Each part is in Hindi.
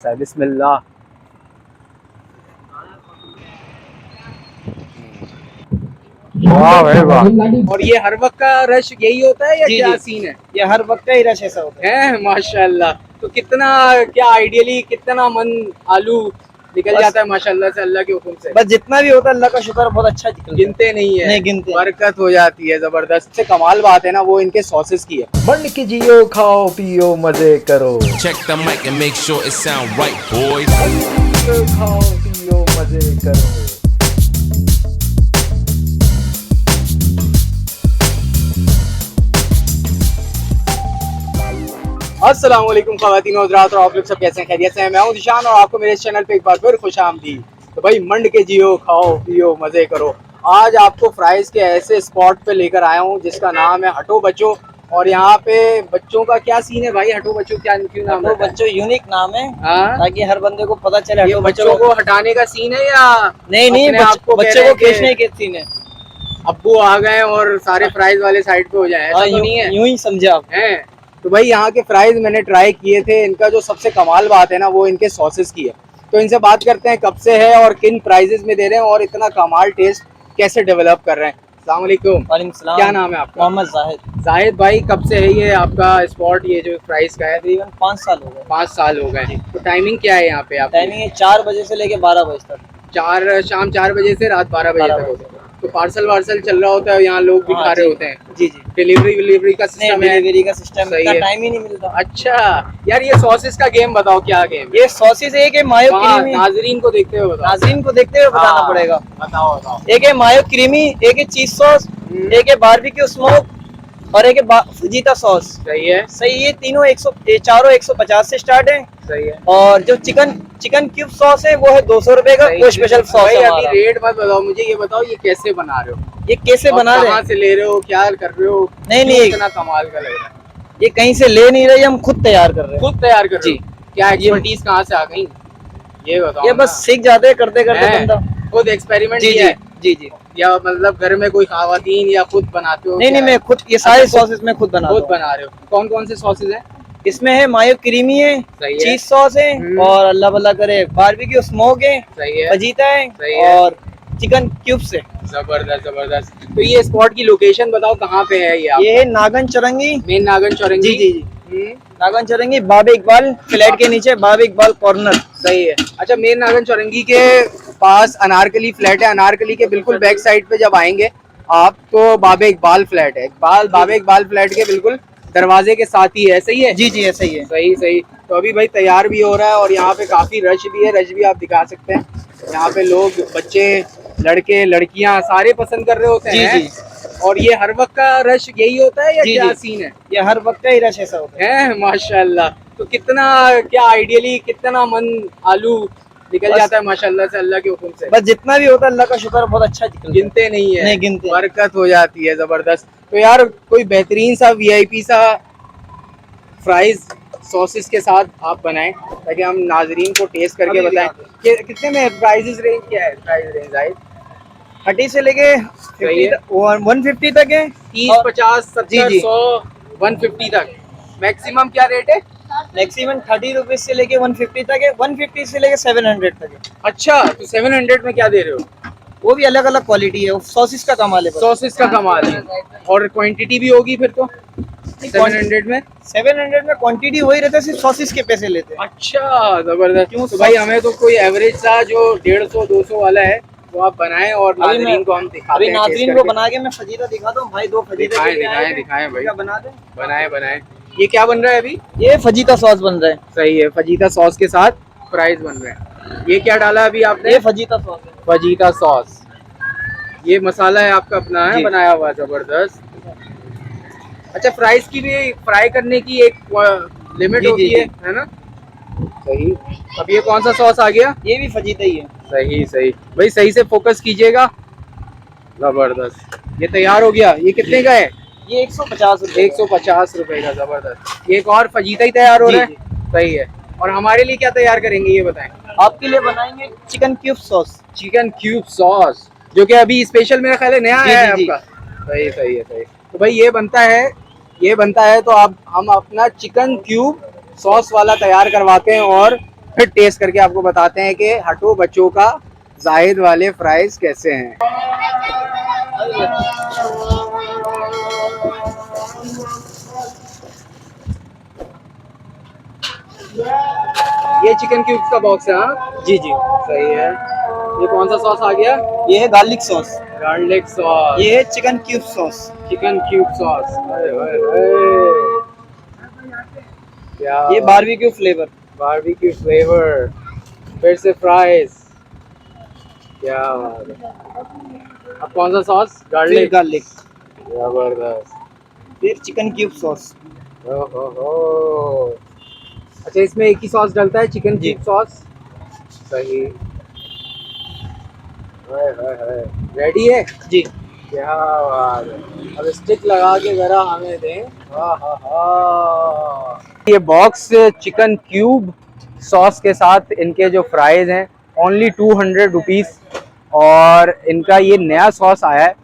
बिस्मिल्लाह। वाह भाई वाह। और ये हर वक्त का रश यही होता है या जी क्या जी, सीन है? ये हर वक्त का ही रश ऐसा होता है माशाल्लाह। तो कितना क्या आइडियली कितना मन आलू निकल है। बस जाता है माशाल्लाह से, अल्लाह के हुक्म से? बस जितना भी होता है अल्लाह का शुक्र, बहुत अच्छा निकलता है। गिनते नहीं है, नहीं गिनते नहीं। बरकत हो जाती है जबरदस्त। से कमाल बात है ना वो इनके सॉसेस की है। मंड की जियो, खाओ पियो मजे करो। Check the mic and make sure it sound right, boys. खाओ पियो मजे करो। अस्सलाम वालेकुम ख़वातीन और हज़रात, और आप लोग सब कैसे हैं? खैरियत से हैं? मैं हूं दिशान और आपको मेरे चैनल पे एक बार फिर खुशामदीद। तो भाई मंड के जियो, खाओ पियो मज़े करो। आज आपको फ्राइज़ के ऐसे स्पॉट पे लेकर आया हूं जिसका नाम है हटो बच्चो। और यहाँ पे बच्चों का क्या सीन है भाई? हटो बच्चो क्या क्यों नाम हटो रखा है? बच्चों यूनिक नाम है, हाँ, ताकि हर बंदे को पता चले ये हटो बच्चों को हटाने का सीन है या नहीं नहीं, अपने आप को कह बच्चे रहे को हैं कि खींचने के सीन है। अब्बू आ गए और सारे फ्राइज वाले साइड पे हो जाए? ऐसा हाँ, तो नहीं है? यूं ही समझे आप। हैं। तो भाई यहाँ के फ्राइज मैंने ट्राई किए थे। इनका जो सबसे कमाल बात है ना वो इनके सॉसेस की है। तो इनसे बात करते हैं कब से है और किन प्राइजेस में दे रहे हैं और इतना कमाल टेस्ट कैसे डेवलप कर रहे हैं। अस्सलाम वालेकुम। वालेकुम सलाम। क्या नाम है आपका? मोहम्मद जाहिद। जाहिद भाई, कब से है ये आपका स्पॉट, ये जो फ्राइज का है? तकरीबन 5 साल हो गए। 5 साल हो गए। जी। तो टाइमिंग क्या है यहाँ पे आपकी? टाइमिंग है 4 बजे से लेके 12 बजे तक। शाम 4 बजे से रात 12 बजे 12 तक बजे होता है। तो पार्सल वार्सल चल रहा होता है, यहाँ लोग भी हाँ खा रहे जी होते हैं? जी जी। डिलीवरी विलीवरी का नहीं, सिस्टम है? डिलीवरी का सिस्टम सही इतना है। टाइम ही नहीं मिलता। अच्छा यार, ये सॉसेस का गेम बताओ, क्या गेम है? ये सॉसेस एक है मायो वहाँ क्रीमी। नाजरीन को देखते हुए बताओ। नाजरीन को देखते हुए बताना हाँ, पड़ेगा। बताओ बताओ। एक है मायो क्रीमी, एक है चीज सॉस, एक है बारबेक्यू स्मोक और एक है फजीता सॉस। सही है। सही, ये तीनों 100, ये चारों 150 से स्टार्ट है। सही है। और जो चिकन क्यूब सॉस है वो है 200 रुपए का, सही वो है। स्पेशल सॉस भाई है अभी हमारा। रेट मत बताओ मुझे, ये बताओ ये कैसे बना रहे हो ये कैसे और बना रहे कहाँ हैं? से ले रहे हो, क्या कर रहे हो? नहीं क्यों नहीं, इतना कमाल का लग रहा है? ये कहीं से ले नहीं रहे, हम खुद तैयार कर रहे हैं। खुद तैयार कर रहे जी। हो? क्या एक्सपर्टीज कहाँ से आ गई, ये बताओ ये ना। बस सीख जाते हैं करते करते हैं? बंदा। खुद एक्सपेरिमेंट जी किया जी है जी जी। या मतलब घर में कोई खावातीन या खुद बनाते हो? नहीं क्या नहीं, है? मैं खुद ये अच्छा, सारे खुद सॉसेस मैं खुद बनाता खुद हूँ। बना रहे हो? कौन कौन से सॉसेज हैं? इसमें है मायो क्रीमी है, सही है। चीज सॉस है, और अल्लाह भला करे बारबेक्यू स्मोक है, सही है। फजीता है, सही है। और चिकन क्यूब्स है। जबरदस्त जबरदस्त। तो ये स्पॉट की लोकेशन बताओ, कहाँ पे है ये ये आपका? है नागन चरंगी। मेन नागन चौरंगी। जी जी जी। हम्म, नागन चरंगी बाबे इकबाल फ्लैट के नीचे, बाबे इकबाल कॉर्नर। सही है। अच्छा, मेन नागन चौरंगी के पास अनारकली फ्लैट है। अनारकली के बिल्कुल बैक साइड पे जब आएंगे आप तो बाबे इकबाल फ्लैट है। बाबे इकबाल फ्लैट के बिल्कुल दरवाजे के साथ ही है। सही है? जी जी, ऐसा ही है। सही सही। तो अभी भाई तैयार भी हो रहा है और यहाँ पे काफी रश भी है। रश भी आप दिखा सकते हैं। यहाँ पे लोग, बच्चे, लड़के लड़कियां सारे पसंद कर रहे होते जी हैं। जी और ये हर वक्त का रश यही होता है या जी क्या जी, सीन है? ये हर वक्त का ही रश ऐसा होता है। है माशाल्लाह। तो कितना क्या आइडियली कितना मन आलू निकल बस जाता है माशाल्लाह से, अल्लाह के हुक्म से? बस जितना भी होता है अल्लाह का शुक्र, बहुत अच्छा निकलता है। गिनते नहीं है, नहीं गिनते नहीं। बरकत हो जाती है जबरदस्त। तो यार कोई बेहतरीन सा वीआईपी सा फ्राइज सॉसेस के साथ आप बनाएं ताकि हम नाजरीन को टेस्ट करके अभी बताएं कि कितने में प्राइसेस रेंज, क्या है प्राइस रेंज आए? 30 से लेके सही 50 है। 150 तक है। 30, और 50, जी 70, जी, 100, 150 तक मैक्सिमम क्या रेट है? मैक्सिमम 30 रुपीज से लेके 150 तक है, 150 से लेके 700 तक है। अच्छा, तो 700 में क्या दे रहे हो? वो भी अलग अलग क्वालिटी है, सॉसिस का कमाल है बस। सॉसेस का कमाल है और क्वांटिटी भी होगी फिर तो 700 में? 700 में क्वांटिटी वही रहता है, सिर्फ सॉसिस के पैसे लेते हैं। अच्छा जबरदस्त। क्यों? तो भाई हमें तो कोई एवरेज सा जो 150 200 वाला है वो आप बनाएं और अभी मैं नाजरीन को हम दिखाते अभी हैं टेस्ट नाजरीन को करके। बना के मैं फजीता दिखाता हूँ भाई। 2 फजीते दिखाएं लेके आए दिखाएं थे, दिखाएं भाई। इनका बना दे। बनाए बनाए। ये क्या बन रहा है अभी? ये फजीता सॉस बन रहा है। सही है, फजीता सॉस के साथ फ्राइज बन रहे हैं। ये क्या डाला अभी आपने? ये फजीता सॉस है। Fajita sauce. ये मसाला है आपका अपना है जी बनाया हुआ, जबरदस्त। अच्छा, फ्राइज की भी, फ्राई करने की एक लिमिट जी होती जी जी, है ना? सही। अब ये कौन सा सॉस आ गया? ये भी फजीता ही है। सही सही भाई, सही से फोकस कीजिएगा। जबरदस्त। ये तैयार हो गया। ये कितने का है? ये 150 रुपए। 150 रुपए का। जबरदस्त। एक और फजीता ही तैयार हो जी रहा जी, है। सही है। और हमारे लिए क्या तैयार करेंगे ये बताएं? आपके लिए बनाएंगे chicken cube sauce. Chicken cube sauce, जो कि अभी स्पेशल मेरा ख्याल है नया जी आया जी है जी। आपका। सही सही है सही। तो भाई ये बनता है तो आप हम अपना चिकन क्यूब सॉस वाला तैयार करवाते हैं और फिर टेस्ट करके आपको बताते हैं कि हटो बच्चों का जाहिद वाले फ्राइज कैसे हैं। ये चिकन क्यूब्स का बॉक्स है। हाँ जी जी। सही है। ये कौन सा सॉस आ गया? ये है गार्लिक सॉस। Garlic sauce. ये है chicken cube sauce. Chicken cube sauce. अरे ओए ओए। क्या ये बारबेक्यू फ्लेवर। Barbecue flavour. फिर से फ्राइज। क्या बात है। अब कौन सा सॉस? फिर गार्लिक। गार्लिक। जबरदस्त। फिर चिकन क्यूब सॉस। ओहो। अच्छा इसमें एक ही सॉस डलता है, चिकन जी। Cube sauce. सही। रेडी है? जी। क्या बात है। अब स्टिक लगा के जरा हमें दें। ये बॉक्स चिकन क्यूब सॉस के साथ इनके जो फ्राइज हैं ओनली 200 रुपीज़, और इनका ये नया सॉस आया है।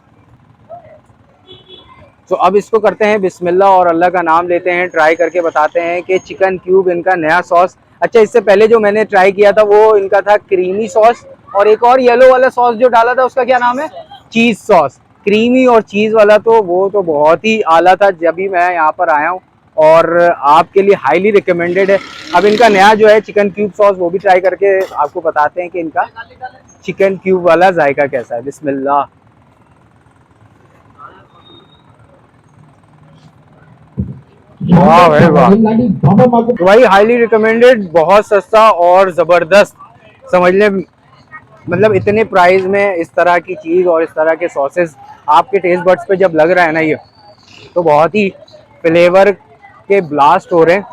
तो अब इसको करते हैं बिस्मिल्लाह और अल्लाह का नाम लेते हैं, ट्राई करके बताते हैं कि चिकन क्यूब इनका नया सॉस। अच्छा इससे पहले जो मैंने ट्राई किया था वो इनका था क्रीमी सॉस, और एक और येलो वाला सॉस जो डाला था उसका क्या नाम है? चीज़ सॉस। क्रीमी और चीज़ वाला तो वो तो बहुत ही आला था जब भी मैं यहाँ पर आया हूँ, और आपके लिए हाईली रिकमेंडेड है। अब इनका नया जो है चिकन क्यूब सॉस वो भी ट्राई करके आपको बताते हैं कि इनका चिकन क्यूब वाला जायका कैसा है। बिस्मिल्लाह। वाह भाई वाह। तो भाई हाईली रिकमेंडेड, बहुत सस्ता और ज़बरदस्त। समझ लें मतलब इतने प्राइस में इस तरह की चीज़ और इस तरह के सॉसेस आपके टेस्ट बड्स पे जब लग रहा है ना ये, तो बहुत ही फ्लेवर के ब्लास्ट हो रहे हैं।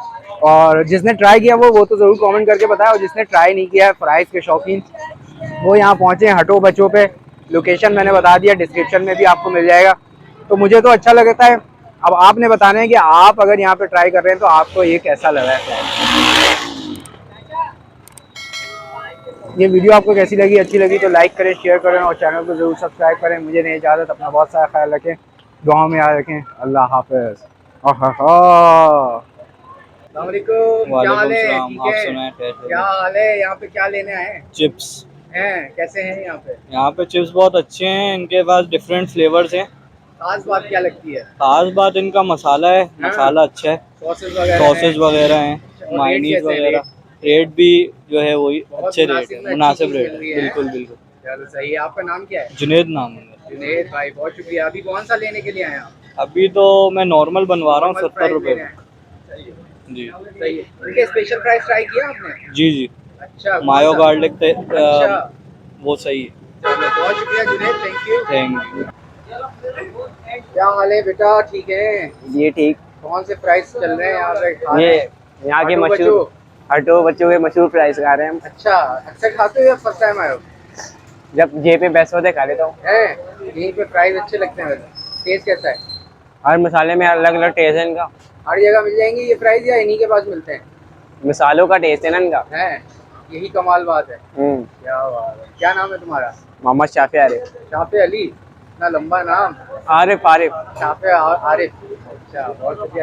और जिसने ट्राई किया वो तो ज़रूर कमेंट करके बताया, और जिसने ट्राई नहीं किया है फ्राइज़ के शौकीन वो यहाँ पहुँचे हटो बच्चों पे। लोकेशन मैंने बता दिया, डिस्क्रिप्शन में भी आपको मिल जाएगा। तो मुझे तो अच्छा लगता है, अब आपने बताना है कि आप अगर यहाँ पे ट्राई कर रहे हैं तो आपको ये कैसा लगा है। ये वीडियो आपको कैसी लगी? अच्छी लगी तो लाइक करें, शेयर करें और चैनल को जरूर सब्सक्राइब करें। मुझे नहीं इजाज़त, अपना बहुत सारा ख्याल रखें, दुआओं में याद रखें। अल्लाह हाफिज़। वालेकुम, क्या हाल है? ठीक है? क्या हाल है? यहाँ पे क्या लेने आए हैं? चिप्स। हैं कैसे हैं यहाँ पे? यहाँ पे चिप्स बहुत अच्छे हैं, इनके पास डिफरेंट फ्लेवर्स हैं। खास बात क्या लगती है? खास बात इनका मसाला है, मसाला अच्छा है। सॉसेस वगैरह सॉसेज हैं? वगैरह हैं, और रेट मायनीज कैसे है? वगैरह। रेट भी जो है वही बहुत अच्छे रेट मुनासिब है, में अच्छी मुनासिब चीज़ रेट मिल है। रही है। बिल्कुल बिल्कुल। चलो सही है। आपका नाम क्या है? जुनेद नाम है मेरा। जुनेद भाई, बहुत शुक्रिया। अभी कौन सा लेने के लिए आए आप? अभी तो मैं नॉर्मल बनवा रहा हूँ, नॉर्मल 70 प्राइस रुपये लेने में। आए हैं। सही है। जी सही है। इनके स्पेशल प्राइस ट्राई किया आपने? जी जी। अच्छा कौन मायो सा? गार्लिक अच्छा वो सही है। चलो बहुत शुक्रिया Junaid, thank you. Thank you. क्या हाल है बेटा? ठीक है? ये ठीक। कौन से प्राइस चल रहे हैं यहाँ पे? खा ये रहे हैं? यहाँ के हटो मशहूर बच्चों। हटो बच्चों के मशहूर प्राइस खा रहे हैं हम। अच्छा अक्सर खाते हो या फर्स्ट टाइम आए हो? जब जेब पे पैसे होते खा लेता हूँ। हैं यहीं पे प्राइस अच्छे लगते हैं वैसे? टेस्ट कैसा है? हर मसाले में अलग अलग टेस्ट है इनका। हर जगह मिल जाएंगे ये प्राइस या इन्हीं के पास मिलते हैं? मिसालों का टेस्ट है ना इनका। हैं यही कमाल बात है। क्या बात है। क्या नाम है तुम्हारा? मोहम्मद शाफी आरिफ। शाफे अली? इतना लंबा नाम। आरिफ आरिफ। शाफे आरिफ। अच्छा बहुत शुक्रिया।